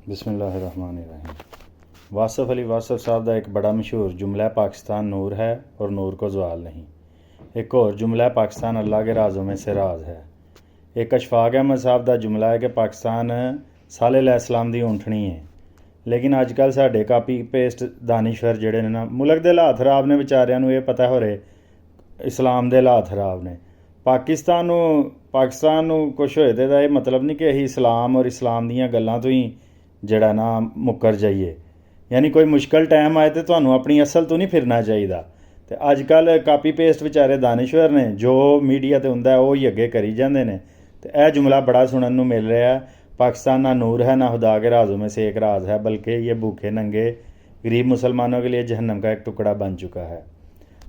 बिस्मिल्लाहिर्रहमानिर्रहीम। वासफ़ अली वासफ़ साहब का एक बड़ा मशहूर जुमला पाकिस्तान नूर है और नूर को ज़वाल नहीं। एक और जुमला पाकिस्तान अल्लाह के राज़ों में से राज है। एक अशफाक अहमद साहब का जुमला है कि पाकिस्तान साले अलैहिस्सलाम दी ऊँटनी है। लेकिन अजकल साढ़े कापी पेस्ट दानिश्वर जिहड़े ने ना मुल्क के हालात खराब ने, बेचारिਆਂ ਨੂੰ ਇਹ पता हो रहे इस्लाम के हालात खराब ने। पाकिस्तान कुछ होए तो यह मतलब नहीं कि असीं इस्लाम और इस्लाम दीयां गल्लां तो ही जड़ा ना मुकर जाइए। यानी कोई मुश्किल टाइम आए तो तुहानूं अपनी असल तो नहीं फिरना चाहिए। तो अजकल कापी पेस्ट बेचारे दानिश्वर ने जो मीडिया ते हुंदा है वो ही अगे करी जांदे ने। तो यह जुमला बड़ा सुनन नूं मिल रहा है, पाकिस्तान ना नूर है ना खुदा के राज़ों में से एक राज है, बल्कि ये भूखे नंगे गरीब मुसलमानों के लिए जहन्नम का एक टुकड़ा बन चुका है।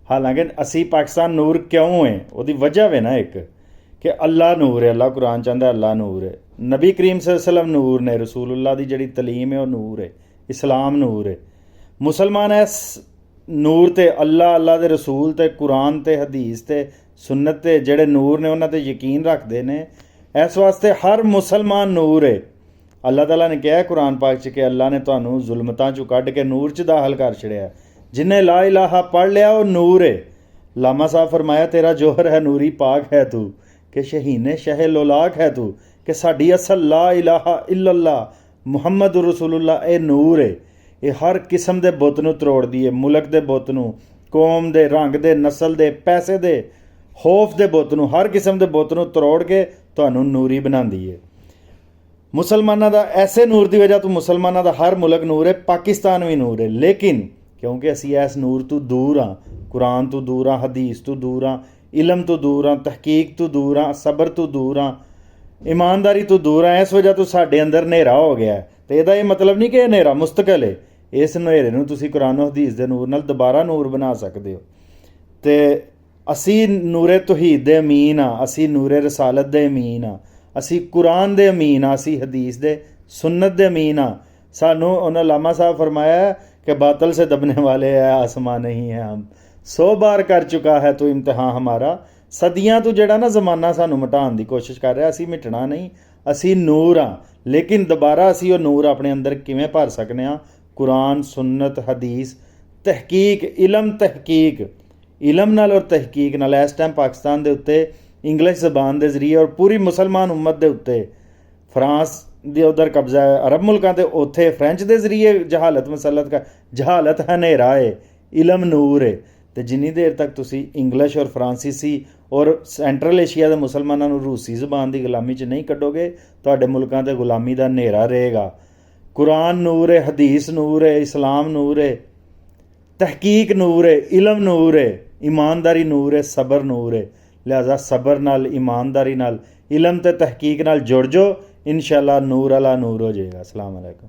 हालांकि असी पाकिस्तान नूर क्यों है, उसकी वजह है ना एक कि अल्लाह नूर है। अल्लाह कुरान चाहता अल्लाह नूर है, नबी करीम सल्लल्लाहु अलैहि वसल्लम नूर ने, रसूलुल्लाह की जिहड़ी तलीम है वह नूर है, इस्लाम नूर है। मुसलमान इस नूर ते अल्लाह दे रसूल ते कुरान ते हदीस ते सुन्नत ते जिहड़े नूर ने उन्हां ते यकीन रखते हैं। इस वास्ते हर मुसलमान नूर है। अल्लाह ताला ने कहा कुरान पाक च कि अल्लाह ने तुहानूं जुल्मतां चों कढ के नूर च दाखिल कर छड़िया। जिन्हें ला इलाहा पढ़ लिया वो नूर है। लामा साहब फरमाया तेरा जोहर है नूरी पाक है तू, कि शहीने शह लोलाक है तू, कि साडी असल ला इलाहा इल्लल्लाह मुहम्मद रसूलुल्लाह ए नूर है। ये हर किस्म के बुत नूं त्रोड़दी है, मुल्क के बुत नूं, कौम के, रंग के, नस्ल के, पैसे के, खौफ के बुत नूं, हर किस्म के बुत नूं त्रोड़ के तुहानूं नूरी बनांदी है। मुसलमानों का ऐसे नूर की वजह तो मुसलमानों का हर मुल्क नूर है, पाकिस्तान भी नूर है। लेकिन क्योंकि असी इस नूर तो दूर हाँ, कुरान तो दूर हाँ, हदीस तो दूर हाँ, इलम तो दूर हाँ, तहकीक तो दूर हाँ, सबर तो दूर हाँ, ईमानदारी तो दूर हाँ, इस वजह तो साढ़े अंदर हनेरा हो गया है। तो यदा ये मतलब नहीं कि हनेरा मुस्तकिल है। इस हनेरे नूं तुसीं कुरान हदीस के नूर नाल दोबारा नूर बना सकते हो। तो असी नूरे तौहीद दे अमीन हाँ, असी नूरे रसालत दे अमीन हाँ, असी कुरान दे अमीन हाँ, असी हदीस दे सुन्नत दे अमीन हाँ। सानू उन्होंने लामा साहब फरमाया कि बातल से दबने वाले है आसमां नहीं है हम, 100 बार कर चुका है तो इम्तिहान हमारा। सदियां तो जड़ा ना जमाना सानू मिटाने की कोशिश कर रहा, असी मिटना नहीं, असी नूर हाँ। लेकिन दोबारा असी वो नूर अपने अंदर किवें भर सकने हाँ? कुरान सुन्नत हदीस तहकीक इलम, तहकीक इलम नाल और तहकीक नाल। इस टाइम पाकिस्तान के उत्ते इंग्लिश जबान के जरिए और पूरी मुसलमान उम्मत के उत्ते फ्रांस दे उधर कब्जा है, अरब मुल्कां ते उत्थे फ्रेंच के जरिए जहालत मसलत का जहालत हनेरा है, इलम नूर है। तो जिन्नी देर तक तुसी इंग्लिश और फ्रांसीसी और सेंट्रल एशिया के मुसलमानों नूं रूसी जबान की गुलामी च नहीं कड्डोगे, तुहाडे मुल्कां ते गुलामी का हनेरा रहेगा। कुरान नूर है, हदीस नूर है, इस्लाम नूर है, तहकीक नूर है, इलम नूर है, ईमानदारी नूर है, सबर नूर है। लिहाजा सबर नाल, ईमानदारी नाल, इलम ते तहकीक नाल जुड़ जाओ, इंशाअल्लाह नूर अला नूर हो जाएगा। अस्सलाम वालेकुम।